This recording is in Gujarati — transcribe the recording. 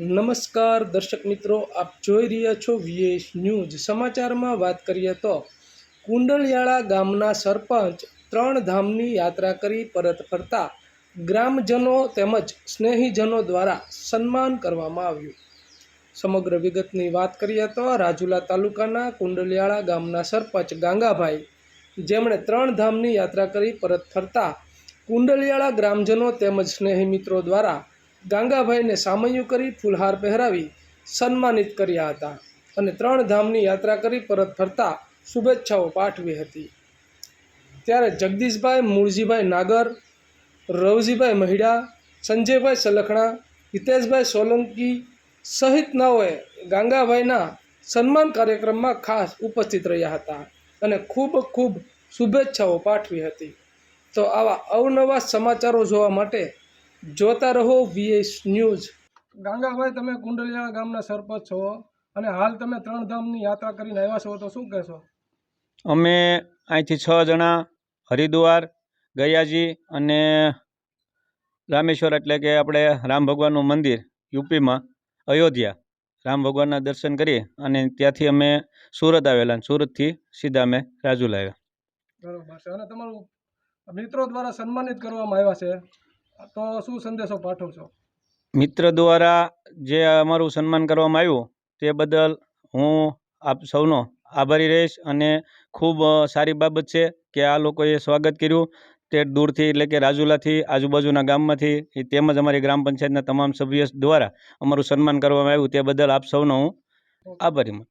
નમસ્કાર દર્શક મિત્રો, આપ જોઈ રહ્યા છો વીએસ ન્યૂઝ। સમાચારમાં વાત કરીએ તો કુંડલિયાળા ગામના સરપંચ 3 ધામની યાત્રા કરી પરત ફરતા ગ્રામજનો તેમજ સ્નેહીજનો દ્વારા સન્માન કરવામાં આવ્યું। સમગ્ર વિગતની વાત કરીએ તો રાજુલા તાલુકાના કુંડલિયાળા ગામના સરપંચ ગાંગાભાઈ, જેમણે 3 ધામની યાત્રા કરી પરત ફરતા કુંડલિયાળા ગ્રામજનો તેમજ સ્નેહી મિત્રો દ્વારા ગાંગાભાઈને સામૈયું કરી ફૂલહાર પહેરાવી સન્માનિત કર્યા હતા અને 3 ધામની યાત્રા કરી પરત ફરતા શુભેચ્છાઓ પાઠવી હતી। ત્યારે જગદીશભાઈ મૂળજીભાઈ નાગર, રવજીભાઈ મહિડા, સંજયભાઈ સલખણા, હિતેશભાઈ સોલંકી સહિતનાઓએ ગાંગાભાઈના સન્માન કાર્યક્રમમાં ખાસ ઉપસ્થિત રહ્યા હતા અને ખૂબ ખૂબ શુભેચ્છાઓ પાઠવી હતી। તો આવા અવનવા સમાચારો જોવા માટે જોતા રહો વીએસ ન્યૂઝ। ગાંગાભાઈ, તમે કુંડલિયાળા ગામના સરપંચ છો અને હાલ તમે 3 ધામની યાત્રા કરીને આવ્યા છો, તો શું કહેશો? અમે અહીંથી 6 જણા હરિદ્વાર, ગયાજી અને રામેશ્વર, એટલે કે આપણે રામ ભગવાનનું મંદિર યુપીમાં અયોધ્યા, રામ ભગવાનના દર્શન કરી અને ત્યાંથી અમે સુરત આવેલા અને સુરતથી સીધા અમે રાજુલા આવ્યા। બરોબર છે। અને તમારું મિત્રો દ્વારા સન્માનિત કરવામાં આવ્યા છે, તો શું સંદેશો પાઠવશો? મિત્ર દ્વારા જે અમારું સન્માન કરવામાં આવ્યું તે બદલ હું આપ સૌનો આભારી રહીશ અને ખૂબ સારી બાબત છે કે આ લોકોએ સ્વાગત કર્યું તે દૂરથી, એટલે કે રાજુલાથી, આજુબાજુના ગામમાંથી તેમજ અમારી ગ્રામ પંચાયતના તમામ સભ્યો દ્વારા અમારું સન્માન કરવામાં આવ્યું, તે બદલ આપ સૌનો હું આભારી છું।